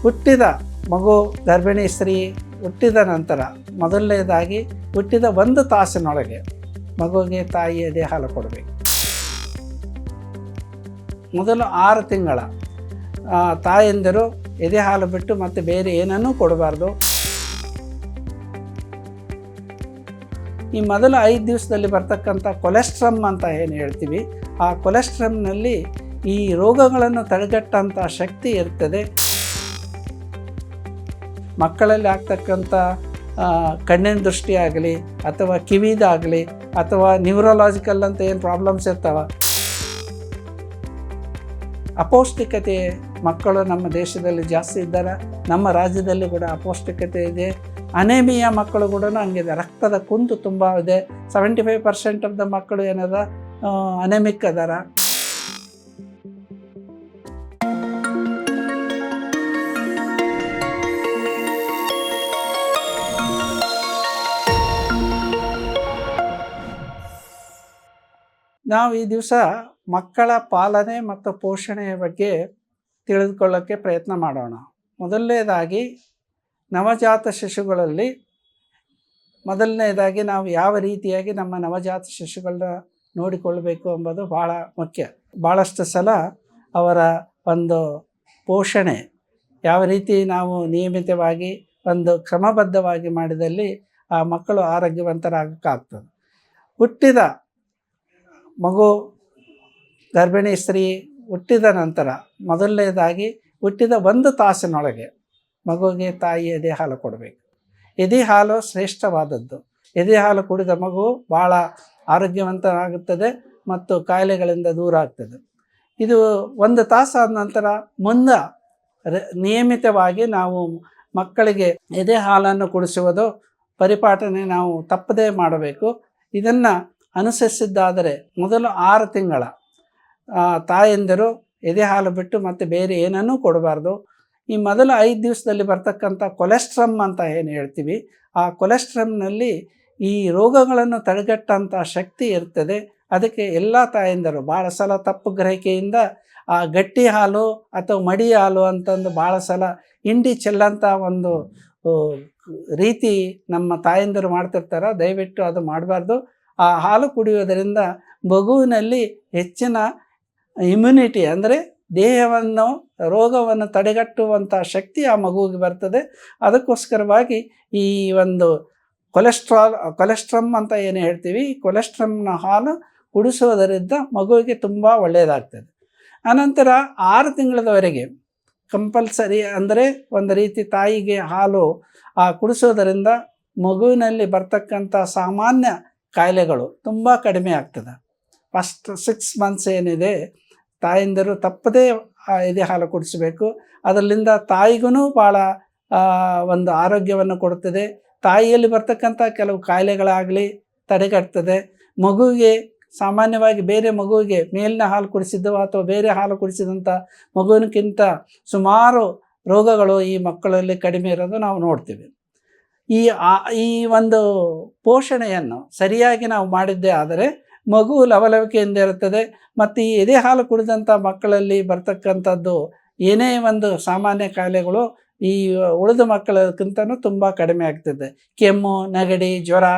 ಹುಟ್ಟಿದ ಮಗು ಗರ್ಭಿಣಿ ಸ್ತ್ರೀ ಹುಟ್ಟಿದ ನಂತರ ಮೊದಲನೇದಾಗಿ ಹುಟ್ಟಿದ 1 ತಾಸಿನೊಳಗೆ ಮಗುವಿಗೆ ತಾಯಿ ಎದೆ ಹಾಲು ಕೊಡಬೇಕು. ಮೊದಲು 6 ತಿಂಗಳ ತಾಯಂದಿರು ಎದೆ ಹಾಲು ಬಿಟ್ಟು ಮತ್ತು ಬೇರೆ ಏನನ್ನೂ ಕೊಡಬಾರ್ದು. ಈ ಮೊದಲ 5 ದಿವಸದಲ್ಲಿ ಬರ್ತಕ್ಕಂಥ ಕೊಲೆಸ್ಟ್ರಮ್ ಅಂತ ಏನು ಹೇಳ್ತೀವಿ, ಆ ಕೊಲೆಸ್ಟ್ರಮ್ನಲ್ಲಿ ಈ ರೋಗಗಳನ್ನು ತಡೆಗಟ್ಟಂಥ ಶಕ್ತಿ ಇರ್ತದೆ. ಮಕ್ಕಳಲ್ಲಿ ಆಗ್ತಕ್ಕಂಥ ಕಣ್ಣಿನ ದೃಷ್ಟಿ ಆಗಲಿ ಅಥವಾ ಕಿವಿದಾಗಲಿ ಅಥವಾ ನ್ಯೂರೋಲಾಜಿಕಲ್ ಅಂತ ಏನು ಪ್ರಾಬ್ಲಮ್ಸ್ ಇರ್ತಾವೆ, ಅಪೌಷ್ಟಿಕತೆ ಮಕ್ಕಳು ನಮ್ಮ ದೇಶದಲ್ಲಿ ಜಾಸ್ತಿ ಇದ್ದಾರೆ. ನಮ್ಮ ರಾಜ್ಯದಲ್ಲಿ ಕೂಡ ಅಪೌಷ್ಟಿಕತೆ ಇದೆ. ಅನೇಮಿಯಾ ಮಕ್ಕಳು ಕೂಡ ಹಂಗಿದೆ. ರಕ್ತದ ಕುಂದು ತುಂಬ ಇದೆ. 75% ಆಫ್ ದ ಮಕ್ಕಳು ಏನದ ಅನೆಮಿಕ್ ಅದಾರ. ನಾವು ಈ ದಿವಸ ಮಕ್ಕಳ ಪಾಲನೆ ಮತ್ತು ಪೋಷಣೆಯ ಬಗ್ಗೆ ತಿಳಿದುಕೊಳ್ಳೋಕ್ಕೆ ಪ್ರಯತ್ನ ಮಾಡೋಣ. ಮೊದಲನೇದಾಗಿ ನವಜಾತ ಶಿಶುಗಳಲ್ಲಿ ಮೊದಲನೇದಾಗಿ ನಾವು ಯಾವ ರೀತಿಯಾಗಿ ನಮ್ಮ ನವಜಾತ ಶಿಶುಗಳನ್ನ ನೋಡಿಕೊಳ್ಳಬೇಕು ಎಂಬುದು ಭಾಳ ಮುಖ್ಯ. ಭಾಳಷ್ಟು ಸಲ ಅವರ ಒಂದು ಪೋಷಣೆ ಯಾವ ರೀತಿ ನಾವು ನಿಯಮಿತವಾಗಿ ಒಂದು ಕ್ರಮಬದ್ಧವಾಗಿ ಮಾಡಿದಲ್ಲಿ ಆ ಮಕ್ಕಳು ಆರೋಗ್ಯವಂತರಾಗಕ್ಕಾಗ್ತದೆ. ಹುಟ್ಟಿದ ಮಗು ಗರ್ಭಿಣಿ ಸ್ತ್ರೀ ಹುಟ್ಟಿದ ನಂತರ ಮೊದಲನೇದಾಗಿ ಹುಟ್ಟಿದ 1 ತಾಸಿನೊಳಗೆ ಮಗುವಿಗೆ ತಾಯಿ ಎದೆ ಹಾಲು ಕೊಡಬೇಕು. ಎದೆ ಹಾಲು ಶ್ರೇಷ್ಠವಾದದ್ದು. ಎದೆ ಹಾಲು ಕುಡಿದ ಮಗು ಭಾಳ ಆರೋಗ್ಯವಂತರಾಗುತ್ತದೆ ಮತ್ತು ಕಾಯಿಲೆಗಳಿಂದ ದೂರ ಆಗ್ತದೆ. ಇದು 1 ತಾಸಾದ ನಂತರ ಮುಂದೆ ನಿಯಮಿತವಾಗಿ ನಾವು ಮಕ್ಕಳಿಗೆ ಎದೆ ಹಾಲನ್ನು ಕುಡಿಸುವುದು ಪರಿಪಾಠನೆ ನಾವು ತಪ್ಪದೇ ಮಾಡಬೇಕು. ಇದನ್ನು ಅನುಸರಿಸಿದ್ದಾದರೆ ಮೊದಲು 6 ತಿಂಗಳ ತಾಯಂದಿರು ಎದೆ ಹಾಲು ಬಿಟ್ಟು ಮತ್ತು ಬೇರೆ ಏನನ್ನೂ ಕೊಡಬಾರ್ದು. ಈ ಮೊದಲ 5 ದಿವಸದಲ್ಲಿ ಬರ್ತಕ್ಕಂಥ ಕೊಲೆಸ್ಟ್ರಮ್ ಅಂತ ಏನು ಹೇಳ್ತೀವಿ, ಆ ಕೊಲೆಸ್ಟ್ರಮ್ನಲ್ಲಿ ಈ ರೋಗಗಳನ್ನು ತಡೆಗಟ್ಟಂಥ ಶಕ್ತಿ ಇರ್ತದೆ. ಅದಕ್ಕೆ ಎಲ್ಲ ತಾಯಂದಿರು ಭಾಳ ಸಲ ತಪ್ಪು ಗ್ರಹಿಕೆಯಿಂದ ಆ ಗಟ್ಟಿ ಹಾಲು ಅಥವಾ ಮಡಿ ಹಾಲು ಅಂತಂದು ಭಾಳ ಸಲ ಹಿಂಡಿ ಚೆಲ್ಲಂಥ ಒಂದು ರೀತಿ ನಮ್ಮ ತಾಯಂದಿರು ಮಾಡ್ತಿರ್ತಾರೆ. ದಯವಿಟ್ಟು ಅದು ಮಾಡಬಾರ್ದು. ಆ ಹಾಲು ಕುಡಿಯೋದರಿಂದ ಮಗುವಿನಲ್ಲಿ ಹೆಚ್ಚಿನ ಇಮ್ಯುನಿಟಿ ಅಂದರೆ ದೇಹವನ್ನು ರೋಗವನ್ನು ತಡೆಗಟ್ಟುವಂಥ ಶಕ್ತಿ ಆ ಮಗುವಿಗೆ ಬರ್ತದೆ. ಅದಕ್ಕೋಸ್ಕರವಾಗಿ ಈ ಒಂದು ಕೊಲೆಸ್ಟ್ರಮ್ ಅಂತ ಏನು ಹೇಳ್ತೀವಿ, ಈ ಕೊಲೆಸ್ಟ್ರಮ್ನ ಹಾಲು ಕುಡಿಸೋದರಿಂದ ಮಗುವಿಗೆ ತುಂಬ ಒಳ್ಳೆಯದಾಗ್ತದೆ. ಆನಂತರ 6 ತಿಂಗಳವರೆಗೆ ಕಂಪಲ್ಸರಿ ಅಂದರೆ ಒಂದು ರೀತಿ ತಾಯಿಗೆ ಹಾಲು ಕುಡಿಸೋದರಿಂದ ಮಗುವಿನಲ್ಲಿ ಬರ್ತಕ್ಕಂಥ ಸಾಮಾನ್ಯ ಕಾಯಿಲೆಗಳು ತುಂಬ ಕಡಿಮೆ ಆಗ್ತದೆ. ಫಸ್ಟ್ 6 ಮಂತ್ಸ್ ಏನಿದೆ ತಾಯಂದಿರು ತಪ್ಪದೇ ಎದೆ ಹಾಲು ಕುಡಿಸಬೇಕು. ಅದರಿಂದ ತಾಯಿಗೂ ಭಾಳ ಒಂದು ಆರೋಗ್ಯವನ್ನು ಕೊಡುತ್ತದೆ. ತಾಯಿಯಲ್ಲಿ ಬರ್ತಕ್ಕಂಥ ಕೆಲವು ಕಾಯಿಲೆಗಳಾಗಲಿ ತಡೆಗಟ್ತದೆ. ಮಗುವಿಗೆ ಸಾಮಾನ್ಯವಾಗಿ ಬೇರೆ ಮಗುವಿಗೆ ಮೇಲಿನ ಹಾಲು ಕುಡಿಸಿದ್ದು ಅಥವಾ ಬೇರೆ ಹಾಲು ಕುಡಿಸಿದಂಥ ಮಗುವಿನಕ್ಕಿಂತ ಸುಮಾರು ರೋಗಗಳು ಈ ಮಕ್ಕಳಲ್ಲಿ ಕಡಿಮೆ ಇರೋದು ನಾವು ನೋಡ್ತೀವಿ. ಈ ಒಂದು ಪೋಷಣೆಯನ್ನು ಸರಿಯಾಗಿ ನಾವು ಮಾಡಿದ್ದೇ ಆದರೆ ಮಗು ಲವಲವಿಕೆಯಿಂದ ಇರುತ್ತದೆ. ಮತ್ತು ಈ ಎದೆ ಹಾಲು ಕುಡಿದಂಥ ಮಕ್ಕಳಲ್ಲಿ ಬರ್ತಕ್ಕಂಥದ್ದು ಏನೇ ಒಂದು ಸಾಮಾನ್ಯ ಕಾಯಿಲೆಗಳು ಈ ಉಳಿದ ಮಕ್ಕಳಕ್ಕಿಂತನೂ ತುಂಬ ಕಡಿಮೆ ಆಗ್ತದೆ. ಕೆಮ್ಮು, ನೆಗಡಿ, ಜ್ವರ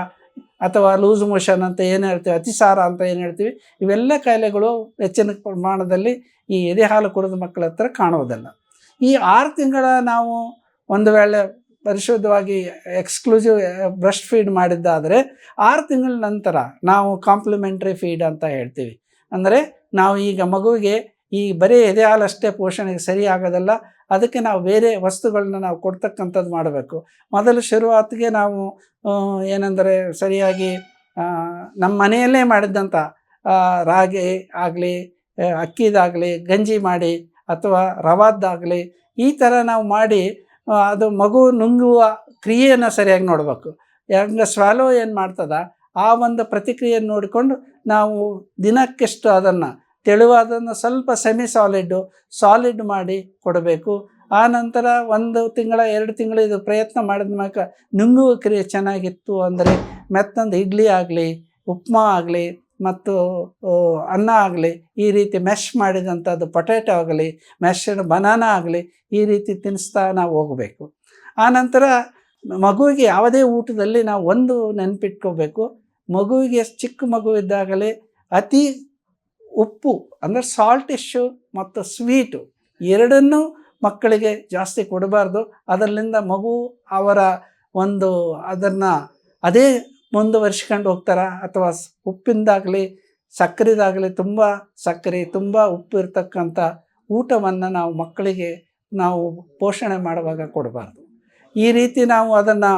ಅಥವಾ ಲೂಸ್ ಮೋಷನ್ ಅಂತ ಏನು ಹೇಳ್ತೀವಿ, ಅತಿಸಾರ ಅಂತ ಏನು ಹೇಳ್ತೀವಿ, ಇವೆಲ್ಲ ಕಾಯಿಲೆಗಳು ಹೆಚ್ಚಿನ ಪ್ರಮಾಣದಲ್ಲಿ ಈ ಎದೆ ಹಾಲು ಕುಡಿದ ಮಕ್ಕಳ ಹತ್ರ ಕಾಣುವುದಿಲ್ಲ. ಈ 6 ತಿಂಗಳ ನಾವು ಒಂದು ವೇಳೆ ಪರಿಶುದ್ಧವಾಗಿ ಎಕ್ಸ್ಕ್ಲೂಸಿವ್ ಬ್ರೆಸ್ಟ್ ಫೀಡ್ ಮಾಡಿದ್ದಾದರೆ 6 ತಿಂಗಳ ನಂತರ ನಾವು ಕಾಂಪ್ಲಿಮೆಂಟ್ರಿ ಫೀಡ್ ಅಂತ ಹೇಳ್ತೀವಿ. ಅಂದರೆ ನಾವು ಈಗ ಮಗುವಿಗೆ ಈ ಬರೀ ಎದೆ ಹಾಲಷ್ಟೇ ಪೋಷಣೆಗೆ ಸರಿ ಆಗೋದಲ್ಲ, ಅದಕ್ಕೆ ನಾವು ಬೇರೆ ವಸ್ತುಗಳನ್ನ ನಾವು ಕೊಡ್ತಕ್ಕಂಥದ್ದು ಮಾಡಬೇಕು. ಮೊದಲು ಶುರುವಾತಿಗೆ ನಾವು ಏನೆಂದರೆ ಸರಿಯಾಗಿ ನಮ್ಮ ಮನೆಯಲ್ಲೇ ಮಾಡಿದ್ದಂಥ ರಾಗಿ ಆಗಲಿ, ಅಕ್ಕಿದಾಗಲಿ ಗಂಜಿ ಮಾಡಿ ಅಥವಾ ರವಾದ್ದಾಗಲಿ ಈ ಥರ ನಾವು ಮಾಡಿ ಅದು ಮಗು ನುಂಗುವ ಕ್ರಿಯೆಯನ್ನು ಸರಿಯಾಗಿ ನೋಡಬೇಕು. ಯಾಕಂದರೆ ಸ್ವಾಲೋ ಏನು ಮಾಡ್ತದ ಆ ಒಂದು ಪ್ರತಿಕ್ರಿಯೆಯನ್ನು ನೋಡಿಕೊಂಡು ನಾವು ದಿನಕ್ಕೆಷ್ಟು ಅದನ್ನು ತೆಳುವಾದನ್ನು ಸ್ವಲ್ಪ ಸಾಲಿಡ್ ಮಾಡಿ ಕೊಡಬೇಕು. ಆ ನಂತರ 1 ತಿಂಗಳ 2 ತಿಂಗಳು ಇದು ಪ್ರಯತ್ನ ಮಾಡಿದ ನುಂಗುವ ಕ್ರಿಯೆ ಚೆನ್ನಾಗಿತ್ತು ಅಂದರೆ ಮೆತ್ತಂದು ಇಡ್ಲಿ ಆಗಲಿ, ಉಪ್ಮಾ ಆಗಲಿ ಮತ್ತು ಅನ್ನ ಆಗಲಿ, ಈ ರೀತಿ ಮೆಶ್ ಮಾಡಿದಂಥದ್ದು ಪೊಟ್ಯಾಟೊ ಆಗಲಿ, ಮೆಶ್ಡ್ ಬನಾನಾ ಆಗಲಿ, ಈ ರೀತಿ ತಿನ್ನಿಸ್ತಾ ನಾವು ಹೋಗಬೇಕು. ಆನಂತರ ಮಗುವಿಗೆ ಯಾವುದೇ ಊಟದಲ್ಲಿ ನಾವು ಒಂದು ನೆನಪಿಟ್ಕೋಬೇಕು, ಮಗುವಿಗೆ ಚಿಕ್ಕ ಮಗು ಇದ್ದಾಗಲೇ ಅತಿ ಉಪ್ಪು ಅಂದರೆ ಸಾಲ್ಟಿಶ್ಶು ಮತ್ತು ಸ್ವೀಟು ಎರಡನ್ನೂ ಮಕ್ಕಳಿಗೆ ಜಾಸ್ತಿ ಕೊಡಬಾರ್ದು. ಅದರಿಂದ ಮಗು ಅವರ ಒಂದು ಅದನ್ನು ಅದೇ ಮುಂದುವರ್ಸ್ಕೊಂಡು ಹೋಗ್ತಾರೆ. ಅಥವಾ ಉಪ್ಪಿಂದಾಗಲಿ ಸಕ್ಕರೆದಾಗಲಿ ತುಂಬ ಸಕ್ಕರೆ ತುಂಬ ಉಪ್ಪು ಇರ್ತಕ್ಕಂಥ ಊಟವನ್ನು ನಾವು ಮಕ್ಕಳಿಗೆ ನಾವು ಪೋಷಣೆ ಮಾಡುವಾಗ ಕೊಡಬಾರ್ದು. ಈ ರೀತಿ ನಾವು ಅದನ್ನು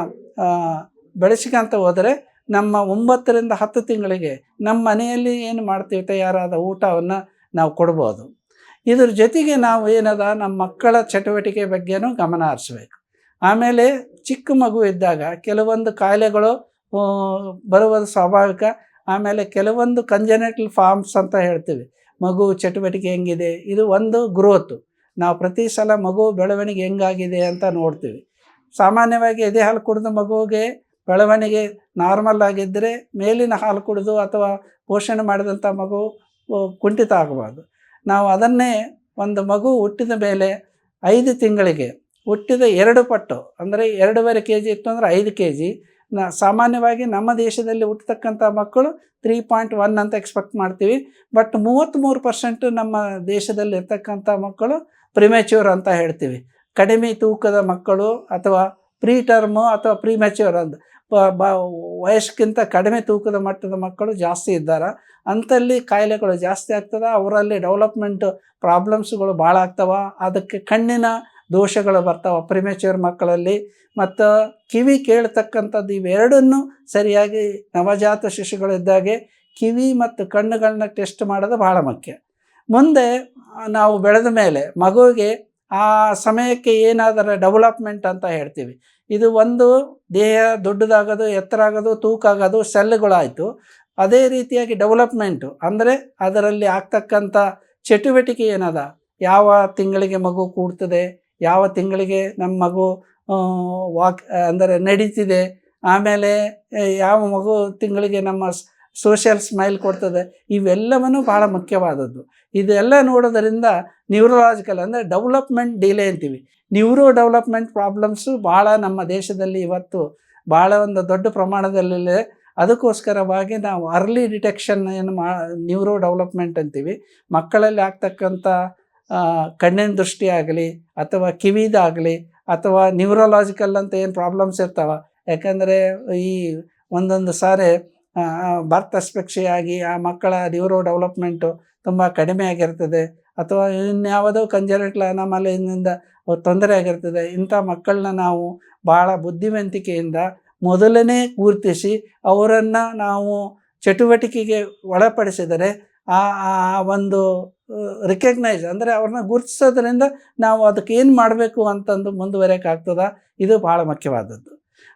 ಬೆಳೆಸ್ಕೊಂತ ಹೋದರೆ ನಮ್ಮ 9 ರಿಂದ 10 ತಿಂಗಳಿಗೆ ನಮ್ಮ ಮನೆಯಲ್ಲಿ ಏನು ಮಾಡ್ತೀವಿ ತಯಾರಾದ ಊಟವನ್ನು ನಾವು ಕೊಡ್ಬೋದು. ಇದ್ರ ಜೊತೆಗೆ ನಾವು ಏನದ ನಮ್ಮ ಮಕ್ಕಳ ಚಟುವಟಿಕೆ ಬಗ್ಗೆನೂ ಗಮನ ಹರಿಸ್ಬೇಕು. ಆಮೇಲೆ ಚಿಕ್ಕ ಮಗು ಇದ್ದಾಗ ಕೆಲವೊಂದು ಕಾಯಿಲೆಗಳು ಬರುವುದು ಸ್ವಾಭಾವಿಕ. ಆಮೇಲೆ ಕೆಲವೊಂದು ಕಂಜೆನಿಟಲ್ ಫಾರ್ಮ್ಸ್ ಅಂತ ಹೇಳ್ತೀವಿ. ಮಗು ಚಟುವಟಿಕೆ ಹೆಂಗಿದೆ, ಇದು ಒಂದು ಗ್ರೋತು. ನಾವು ಪ್ರತಿ ಸಲ ಮಗು ಬೆಳವಣಿಗೆ ಹೆಂಗಾಗಿದೆ ಅಂತ ನೋಡ್ತೀವಿ. ಸಾಮಾನ್ಯವಾಗಿ ಎದೆ ಹಾಲು ಕುಡಿದ ಮಗುವಿಗೆ ಬೆಳವಣಿಗೆ ನಾರ್ಮಲ್ ಆಗಿದ್ದರೆ ಮೇಲಿನ ಹಾಲು ಕುಡಿದು ಅಥವಾ ಪೋಷಣೆ ಮಾಡಿದಂಥ ಮಗು ಕುಂಠಿತ ಆಗಬಾರ್ದು. ನಾವು ಅದನ್ನೇ ಒಂದು ಮಗು ಹುಟ್ಟಿದ ಮೇಲೆ 5 ತಿಂಗಳಿಗೆ ಹುಟ್ಟಿದ 2 ಪಟ್ಟು ಅಂದರೆ 2.5 kg ಇತ್ತು ಅಂದರೆ 5 kg. ಸಾಮಾನ್ಯವಾಗಿ ನಮ್ಮ ದೇಶದಲ್ಲಿ ಹುಟ್ಟತಕ್ಕಂಥ ಮಕ್ಕಳು 3.1 ಅಂತ ಎಕ್ಸ್ಪೆಕ್ಟ್ ಮಾಡ್ತೀವಿ. ಬಟ್ 33% ನಮ್ಮ ದೇಶದಲ್ಲಿ ಇರ್ತಕ್ಕಂಥ ಮಕ್ಕಳು ಪ್ರಿಮೆಚ್ಯೂರ್ ಅಂತ ಹೇಳ್ತೀವಿ. ಕಡಿಮೆ ತೂಕದ ಮಕ್ಕಳು ಅಥವಾ ಪ್ರೀ ಟರ್ಮು ಅಥವಾ ಪ್ರಿಮೆಚ್ಯೂರ್ ಅಂತ ವಯಸ್ಸಿಗಿಂತ ಕಡಿಮೆ ತೂಕದ ಮಟ್ಟದ ಮಕ್ಕಳು ಜಾಸ್ತಿ ಇದ್ದಾರೆ. ಅಂಥಲ್ಲಿ ಕಾಯಿಲೆಗಳು ಜಾಸ್ತಿ ಆಗ್ತದೆ. ಅವರಲ್ಲಿ ಡೆವಲಪ್ಮೆಂಟ್ ಪ್ರಾಬ್ಲಮ್ಸ್ಗಳು ಭಾಳ ಆಗ್ತವೆ. ಅದಕ್ಕೆ ಕಣ್ಣಿನ ದೋಷಗಳು ಬರ್ತಾವೆ ಪ್ರಿಮೆಚ್ಯೂರ್ ಮಕ್ಕಳಲ್ಲಿ. ಮತ್ತು ಕಿವಿ ಕೇಳ್ತಕ್ಕಂಥದ್ದು ಇವೆರಡನ್ನೂ ಸರಿಯಾಗಿ ನವಜಾತ ಶಿಶುಗಳಿದ್ದಾಗೆ ಕಿವಿ ಮತ್ತು ಕಣ್ಣುಗಳನ್ನ ಟೆಸ್ಟ್ ಮಾಡೋದು ಭಾಳ ಮುಖ್ಯ. ಮುಂದೆ ನಾವು ಬೆಳೆದ ಮೇಲೆ ಮಗುವಿಗೆ ಆ ಸಮಯಕ್ಕೆ ಏನಾದರೂ ಡೆವಲಪ್ಮೆಂಟ್ ಅಂತ ಹೇಳ್ತೀವಿ. ಇದು ಒಂದು ದೇಹ ದೊಡ್ಡದಾಗೋದು, ಎತ್ತರ ಆಗೋದು, ತೂಕ ಆಗೋದು, ಸೆಲ್ಗಳಾಯಿತು. ಅದೇ ರೀತಿಯಾಗಿ ಡೆವಲಪ್ಮೆಂಟು ಅಂದರೆ ಅದರಲ್ಲಿ ಆಗ್ತಕ್ಕಂಥ ಚಟುವಟಿಕೆ ಏನದ, ಯಾವ ತಿಂಗಳಿಗೆ ಮಗು ಕೂಡ್ತದೆ, ಯಾವ ತಿಂಗಳಿಗೆ ನಮ್ಮ ಮಗು ವಾಕ್ ಅಂದರೆ ನಡೀತಿದೆ, ಆಮೇಲೆ ಯಾವ ಮಗು ತಿಂಗಳಿಗೆ ನಮ್ಮ ಸೋಷಿಯಲ್ ಸ್ಮೈಲ್ ಕೊಡ್ತದೆ, ಇವೆಲ್ಲವೂ ಭಾಳ ಮುಖ್ಯವಾದದ್ದು. ಇದೆಲ್ಲ ನೋಡೋದರಿಂದ ನ್ಯೂರಲಾಜಿಕಲ್ ಅಂದರೆ ಡೆವಲಪ್ಮೆಂಟ್ ಡಿಲೇ ಅಂತೀವಿ. ನ್ಯೂರೋ ಡೆವಲಪ್ಮೆಂಟ್ ಪ್ರಾಬ್ಲಮ್ಸು ಭಾಳ ನಮ್ಮ ದೇಶದಲ್ಲಿ ಇವತ್ತು ಭಾಳ ಒಂದು ದೊಡ್ಡ ಪ್ರಮಾಣದಲ್ಲಿದೆ. ಅದಕ್ಕೋಸ್ಕರವಾಗಿ ನಾವು ಅರ್ಲಿ ಡಿಟೆಕ್ಷನ್ ಏನು ನ್ಯೂರೋ ಡೆವಲಪ್ಮೆಂಟ್ ಅಂತೀವಿ. ಮಕ್ಕಳಲ್ಲಿ ಆಗ್ತಕ್ಕಂಥ ಕಣ್ಣಿನ ದೃಷ್ಟಿ ಆಗಲಿ ಅಥವಾ ಕಿವಿದಾಗಲಿ ಅಥವಾ ನ್ಯೂರೋಲಾಜಿಕಲ್ ಅಂತ ಏನು ಪ್ರಾಬ್ಲಮ್ಸ್ ಇರ್ತಾವೆ. ಯಾಕಂದರೆ ಈ ಒಂದೊಂದು ಸಾರಿ ಬರ್ತ್ ಅಸ್ಪೆಕ್ಷೆಯಾಗಿ ಆ ಮಕ್ಕಳ ನ್ಯೂರೋ ಡೆವಲಪ್ಮೆಂಟು ತುಂಬ ಕಡಿಮೆ ಆಗಿರ್ತದೆ. ಅಥವಾ ಇನ್ಯಾವುದೋ ಕಂಜನಿಟಲ್ ಅನಾಮಲಿಯಿಂದ ತೊಂದರೆ ಆಗಿರ್ತದೆ. ಇಂಥ ಮಕ್ಕಳನ್ನ ನಾವು ಭಾಳ ಬುದ್ಧಿವಂತಿಕೆಯಿಂದ ಮೊದಲನೇ ಗುರುತಿಸಿ ಅವರನ್ನು ನಾವು ಚಟುವಟಿಕೆಗೆ ಒಳಪಡಿಸಿದರೆ ಆ ಒಂದು ರಿಕಗ್ನೈಸ್ ಅಂದರೆ ಅವ್ರನ್ನ ಗುರುತಿಸೋದ್ರಿಂದ ನಾವು ಅದಕ್ಕೆ ಏನು ಮಾಡಬೇಕು ಅಂತಂದು ಮುಂದುವರೆಯೋಕ್ಕಾಗ್ತದೆ. ಇದು ಭಾಳ ಮುಖ್ಯವಾದದ್ದು.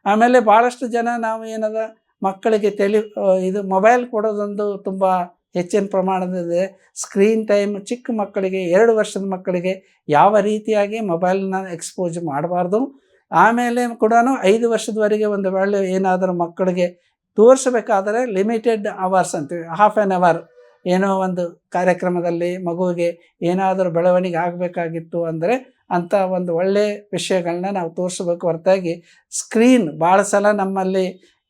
ಆಮೇಲೆ ಭಾಳಷ್ಟು ಜನ ನಾವು ಏನದ ಮಕ್ಕಳಿಗೆ ಇದು ಮೊಬೈಲ್ ಕೊಡೋದೊಂದು ತುಂಬ ಹೆಚ್ಚಿನ ಪ್ರಮಾಣದಿದೆ. ಸ್ಕ್ರೀನ್ ಟೈಮ್ ಚಿಕ್ಕ ಮಕ್ಕಳಿಗೆ 2 ವರ್ಷದ ಮಕ್ಕಳಿಗೆ ಯಾವ ರೀತಿಯಾಗಿ ಮೊಬೈಲ್ನ ಎಕ್ಸ್ಪೋಜ್ ಮಾಡಬಾರ್ದು. ಆಮೇಲೆ ಕೂಡ 5 ವರ್ಷದವರೆಗೆ ಒಂದು ವೇಳೆ ಏನಾದರೂ ಮಕ್ಕಳಿಗೆ ತೋರಿಸಬೇಕಾದರೆ ಲಿಮಿಟೆಡ್ ಅವರ್ಸ್ ಅಂತೀವಿ, ಹಾಫ್ ಆ್ಯನ್ ಅವರ್ ಏನೋ ಒಂದು ಕಾರ್ಯಕ್ರಮದಲ್ಲಿ ಮಗುವಿಗೆ ಏನಾದರೂ ಬೆಳವಣಿಗೆ ಆಗಬೇಕಾಗಿತ್ತು ಅಂದರೆ ಅಂಥ ಒಂದು ಒಳ್ಳೆಯ ವಿಷಯಗಳನ್ನ ನಾವು ತೋರಿಸ್ಬೇಕು. ಹೊರತಾಗಿ ಸ್ಕ್ರೀನ್ ಭಾಳ ಸಲ ನಮ್ಮಲ್ಲಿ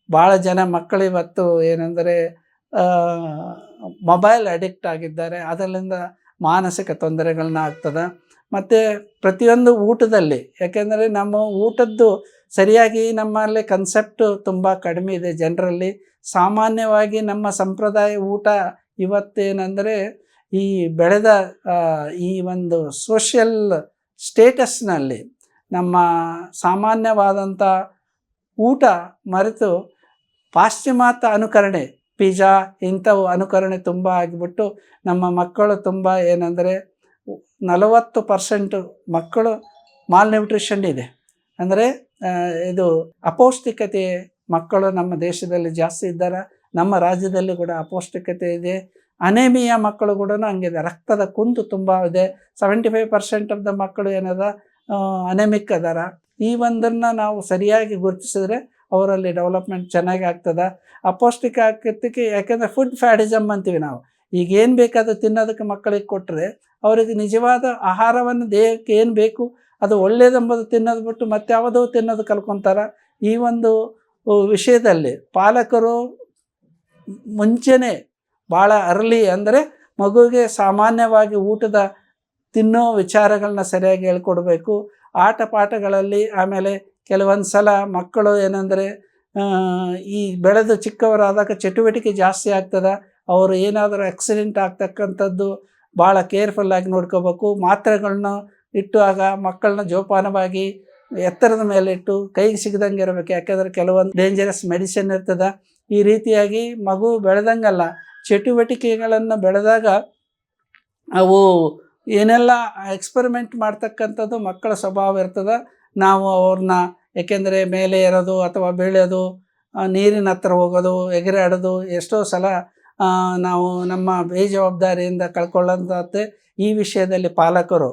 ಭಾಳ ಜನ ಮಕ್ಕಳು ಇವತ್ತು ಏನಂದರೆ ಮೊಬೈಲ್ ಅಡಿಕ್ಟ್ ಆಗಿದ್ದಾರೆ. ಅದರಿಂದ ಮಾನಸಿಕ ತೊಂದರೆಗಳನ್ನ ಆಗ್ತದೆ. ಮತ್ತು ಪ್ರತಿಯೊಂದು ಊಟದಲ್ಲಿ, ಯಾಕೆಂದರೆ ನಮ್ಮ ಊಟದ್ದು ಸರಿಯಾಗಿ ನಮ್ಮಲ್ಲಿ ಕನ್ಸೆಪ್ಟು ತುಂಬ ಕಡಿಮೆ ಇದೆ ಜನರಲ್ಲಿ. ಸಾಮಾನ್ಯವಾಗಿ ನಮ್ಮ ಸಂಪ್ರದಾಯ ಊಟ ಇವತ್ತೇನೆಂದರೆ ಈ ಬೆಳೆದ ಈ ಒಂದು ಸೋಷಿಯಲ್ ಸ್ಟೇಟಸ್ನಲ್ಲಿ ನಮ್ಮ ಸಾಮಾನ್ಯವಾದಂಥ ಊಟ ಮರೆತು ಪಾಶ್ಚಿಮಾತ್ಯ ಅನುಕರಣೆ, ಪಿಜ್ಜಾ ಇಂಥವು ಅನುಕರಣೆ ತುಂಬ ಆಗಿಬಿಟ್ಟು ನಮ್ಮ ಮಕ್ಕಳು ತುಂಬ ಏನಂದರೆ 40% ಮಕ್ಕಳು ಮಾಲ್ ನ್ಯೂಟ್ರಿಷನ್ ಇದೆ. ಅಂದರೆ ಇದು ಅಪೌಷ್ಟಿಕತೆ ಮಕ್ಕಳು ನಮ್ಮ ದೇಶದಲ್ಲಿ ಜಾಸ್ತಿ ಇದ್ದಾರೆ. ನಮ್ಮ ರಾಜ್ಯದಲ್ಲಿ ಕೂಡ ಅಪೌಷ್ಟಿಕತೆ ಇದೆ. ಅನೇಮಿಯಾ ಮಕ್ಕಳು ಕೂಡ ಹಂಗಿದೆ. ರಕ್ತದ ಕುಂದು ತುಂಬ ಇದೆ. 75% ಆಫ್ ದ ಮಕ್ಕಳು ಏನದ ಅನೆಮಿಕ್ ಅದಾರ. ಈ ಒಂದನ್ನು ನಾವು ಸರಿಯಾಗಿ ಗುರುತಿಸಿದ್ರೆ ಅವರಲ್ಲಿ ಡೆವಲಪ್ಮೆಂಟ್ ಚೆನ್ನಾಗಿ ಆಗ್ತದೆ. ಅಪೌಷ್ಟಿಕ ಆಗ್ತಿದ್ದಕ್ಕೆ ಯಾಕೆಂದರೆ ಫುಡ್ ಫ್ಯಾಡಿಸಮ್ ಅಂತೀವಿ ನಾವು. ಈಗ ಏನು ಬೇಕಾದರೂ ತಿನ್ನೋದಕ್ಕೆ ಮಕ್ಕಳಿಗೆ ಕೊಟ್ಟರೆ ಅವರಿಗೆ ನಿಜವಾದ ಆಹಾರವನ್ನು ದೇಹಕ್ಕೆ ಏನು ಬೇಕು ಅದು ಒಳ್ಳೆಯದೆಂಬುದು ತಿನ್ನೋದು ಬಿಟ್ಟು ಮತ್ಯಾವುದೋ ತಿನ್ನೋದು ಕಲ್ಕೊತಾರೆ. ಈ ಒಂದು ವಿಷಯದಲ್ಲಿ ಪಾಲಕರು ಮುಂಚೆನೇ ಭಾಳ ಅರ್ಲಿ ಅಂದರೆ ಮಗುವಿಗೆ ಸಾಮಾನ್ಯವಾಗಿ ಊಟದ ತಿನ್ನೋ ವಿಚಾರಗಳನ್ನ ಸರಿಯಾಗಿ ಹೇಳ್ಕೊಡ್ಬೇಕು. ಆಟ ಪಾಠಗಳಲ್ಲಿ ಆಮೇಲೆ ಕೆಲವೊಂದು ಸಲ ಮಕ್ಕಳು ಏನಂದರೆ ಈ ಬೆಳೆದು ಚಿಕ್ಕವರಾದಾಗ ಚಟುವಟಿಕೆ ಜಾಸ್ತಿ ಆಗ್ತದೆ. ಅವರು ಏನಾದರೂ ಆಕ್ಸಿಡೆಂಟ್ ಆಗ್ತಕ್ಕಂಥದ್ದು ಭಾಳ ಕೇರ್ಫುಲ್ಲಾಗಿ ನೋಡ್ಕೋಬೇಕು. ಮಾತ್ರೆಗಳನ್ನ ಇಟ್ಟುವಾಗ ಮಕ್ಕಳನ್ನ ಜೋಪಾನವಾಗಿ ಎತ್ತರದ ಮೇಲೆ ಇಟ್ಟು ಕೈಗೆ ಸಿಗದಂಗೆ ಇರಬೇಕು. ಯಾಕೆಂದರೆ ಕೆಲವೊಂದು ಡೇಂಜರಸ್ ಮೆಡಿಸಿನ್ ಇರ್ತದೆ. ಈ ರೀತಿಯಾಗಿ ಮಗು ಬೆಳೆದಂಗಲ್ಲ ಚಟುವಟಿಕೆಗಳನ್ನು ಬೆಳೆದಾಗ ಅವು ಏನೆಲ್ಲ ಎಕ್ಸ್ಪರಿಮೆಂಟ್ ಮಾಡ್ತಕ್ಕಂಥದ್ದು ಮಕ್ಕಳ ಸ್ವಭಾವ ಇರ್ತದೆ. ನಾವು ಅವ್ರನ್ನ ಏಕೆಂದರೆ ಮೇಲೆ ಏರೋದು ಅಥವಾ ಬೀಳೋದು, ನೀರಿನ ಹತ್ರ ಹೋಗೋದು, ಎಗರಾಡೋದು ಎಷ್ಟೋ ಸಲ ನಾವು ನಮ್ಮ ಬೇಜವಾಬ್ದಾರಿಯಿಂದ ಕಳ್ಕೊಳ್ಳೋಂಥದ್ದೇ. ಈ ವಿಷಯದಲ್ಲಿ ಪಾಲಕರು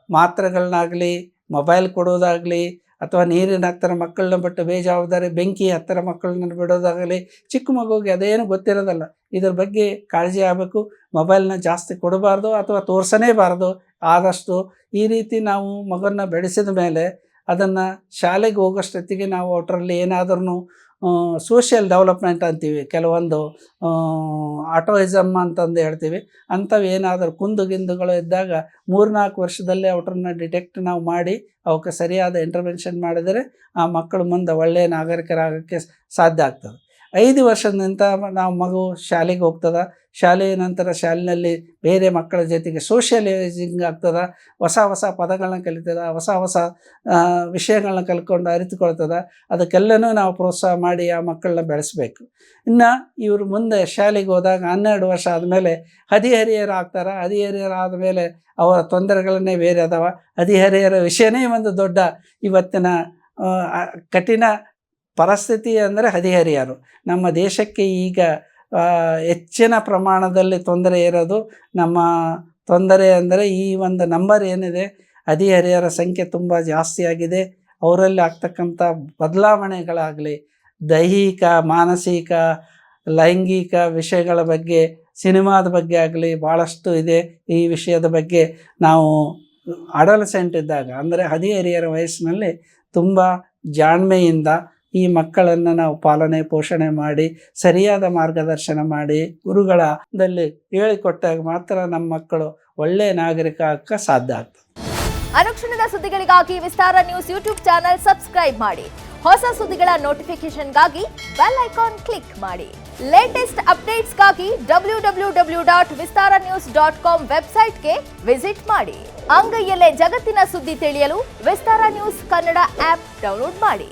ಮಾತ್ರೆಗಳನ್ನಾಗಲಿ ಮೊಬೈಲ್ ಕೊಡೋದಾಗಲಿ ಅಥವಾ ನೀರಿನ ಹತ್ತಿರ ಮಕ್ಕಳನ್ನ ಬಿಟ್ಟು ಬೇಜವಾಬ್ದಾರಿ ಬೆಂಕಿ ಹತ್ತಿರ ಮಕ್ಕಳನ್ನ ಬಿಡೋದಾಗಲಿ ಚಿಕ್ಕ ಮಗುವಿಗೆ ಅದೇನು ಗೊತ್ತಿರೋದಲ್ಲ. ಇದ್ರ ಬಗ್ಗೆ ಕಾಳಜಿ ಆಗಬೇಕು. ಮೊಬೈಲ್ನ ಜಾಸ್ತಿ ಕೊಡಬಾರ್ದು ಅಥವಾ ತೋರಿಸಲೇಬಾರ್ದು ಆದಷ್ಟು. ಈ ರೀತಿ ನಾವು ಮಗನ್ನ ಬೆಳೆಸಿದ ಮೇಲೆ ಅದನ್ನು ಶಾಲೆಗೆ ಹೋಗೋಷ್ಟೊತ್ತಿಗೆ ನಾವು ಅವರಲ್ಲಿ ಏನಾದ್ರೂ ಸೋಷಿಯಲ್ ಡೆವಲಪ್ಮೆಂಟ್ ಅಂತೀವಿ, ಕೆಲವೊಂದು ಆಟೋಯಿಸಮ್ ಅಂತಂದು ಹೇಳ್ತೀವಿ, ಅಂಥವು ಏನಾದರೂ ಕುಂದುಗಿಂದುಗಳು ಇದ್ದಾಗ 3-4 ವರ್ಷದಲ್ಲೇ ಅವ್ರನ್ನ ಡಿಟೆಕ್ಟ್ ನಾವು ಮಾಡಿ ಅವಕ್ಕೆ ಸರಿಯಾದ ಇಂಟರ್ವೆನ್ಷನ್ ಮಾಡಿದರೆ ಆ ಮಕ್ಕಳು ಮುಂದೆ ಒಳ್ಳೆಯ ನಾಗರಿಕರಾಗೋಕ್ಕೆ ಸಾಧ್ಯ ಆಗ್ತದೆ. 5 ವರ್ಷದ ನಂತರ ನಾವು ಮಗು ಶಾಲೆಗೆ ಹೋಗ್ತದೆ. ಶಾಲೆಯ ನಂತರ ಶಾಲೆಯಲ್ಲಿ ಬೇರೆ ಮಕ್ಕಳ ಜೊತೆಗೆ ಸೋಷಿಯಲೈಸಿಂಗ್ ಆಗ್ತದೆ. ಹೊಸ ಹೊಸ ಪದಗಳನ್ನ ಕಲಿತದೆ, ಹೊಸ ಹೊಸ ವಿಷಯಗಳನ್ನ ಕಲ್ತ್ಕೊಂಡು ಅರಿತುಕೊಳ್ತದೆ. ಅದಕ್ಕೆಲ್ಲನೂ ನಾವು ಪ್ರೋತ್ಸಾಹ ಮಾಡಿ ಆ ಮಕ್ಕಳನ್ನ ಬೆಳೆಸಬೇಕು. ಇನ್ನು ಇವರು ಮುಂದೆ ಶಾಲೆಗೆ ಹೋದಾಗ 12 ವರ್ಷ ಆದಮೇಲೆ ಹದಿಹರಿಯರು ಆಗ್ತಾರೆ. ಹದಿಹರಿಯರು ಆದಮೇಲೆ ಅವರ ತೊಂದರೆಗಳನ್ನೇ ಬೇರೆ ಅದಾವ. ಹದಿಹರಿಯರ ವಿಷಯನೇ ಒಂದು ದೊಡ್ಡ ಇವತ್ತಿನ ಕಠಿಣ ಪರಿಸ್ಥಿತಿ ಅಂದರೆ ಹದಿಹರಿಯರು. ನಮ್ಮ ದೇಶಕ್ಕೆ ಈಗ ಹೆಚ್ಚಿನ ಪ್ರಮಾಣದಲ್ಲಿ ತೊಂದರೆ ಇರೋದು ನಮ್ಮ ತೊಂದರೆ ಅಂದರೆ ಈ ಒಂದು ನಂಬರ್ ಏನಿದೆ ಹದಿಹರಿಯರ ಸಂಖ್ಯೆ ತುಂಬ ಜಾಸ್ತಿ ಆಗಿದೆ. ಅವರಲ್ಲಿ ಆಗ್ತಕ್ಕಂಥ ಬದಲಾವಣೆಗಳಾಗಲಿ ದೈಹಿಕ, ಮಾನಸಿಕ, ಲೈಂಗಿಕ ವಿಷಯಗಳ ಬಗ್ಗೆ, ಸಿನಿಮಾದ ಬಗ್ಗೆ ಆಗಲಿ ಭಾಳಷ್ಟು ಇದೆ. ಈ ವಿಷಯದ ಬಗ್ಗೆ ನಾವು ಅಡಲ್ಸೆಂಟ್ ಇದ್ದಾಗ ಅಂದರೆ ಹದಿಹರಿಯರ ವಯಸ್ಸಿನಲ್ಲಿ ತುಂಬ ಜಾಣ್ಮೆಯಿಂದ ಈ ಮಕ್ಕಳನ್ನು ನಾವು ಪಾಲನೆ ಪೋಷಣೆ ಮಾಡಿ ಸರಿಯಾದ ಮಾರ್ಗದರ್ಶನ ಮಾಡಿ ಗುರುಗಳಲ್ಲಿ ಹೇಳಿಕೊಟ್ಟಾಗ ಮಾತ್ರ ನಮ್ಮ ಮಕ್ಕಳು ಒಳ್ಳೆಯ ನಾಗರಿಕ ಆಗಕ್ಕೆ ಸಾಧ್ಯ ಆಗ್ತದೆ. ಅನುಕ್ಷಣದ ಸುದ್ದಿಗಳಿಗಾಗಿ ವಿಸ್ತಾರ ನ್ಯೂಸ್ ಯೂಟ್ಯೂಬ್ ಚಾನೆಲ್ ಸಬ್ಸ್ಕ್ರೈಬ್ ಮಾಡಿ. ಹೊಸ ಸುದ್ದಿಗಳ ನೋಟಿಫಿಕೇಶನ್ಗಾಗಿ ಬೆಲ್ ಐಕಾನ್ ಕ್ಲಿಕ್ ಮಾಡಿ. ಲೇಟೆಸ್ಟ್ ಅಪ್ಡೇಟ್ಸ್ಗಾಗಿ www.vistaranews.com ವೆಬ್ಸೈಟ್ಗೆ ವಿಸಿಟ್ ಮಾಡಿ. ಅಂಗೈಯಲ್ಲೇ ಜಗತ್ತಿನ ಸುದ್ದಿ ತಿಳಿಯಲು ವಿಸ್ತಾರ ನ್ಯೂಸ್ ಕನ್ನಡ ಆಪ್ ಡೌನ್ಲೋಡ್ ಮಾಡಿ.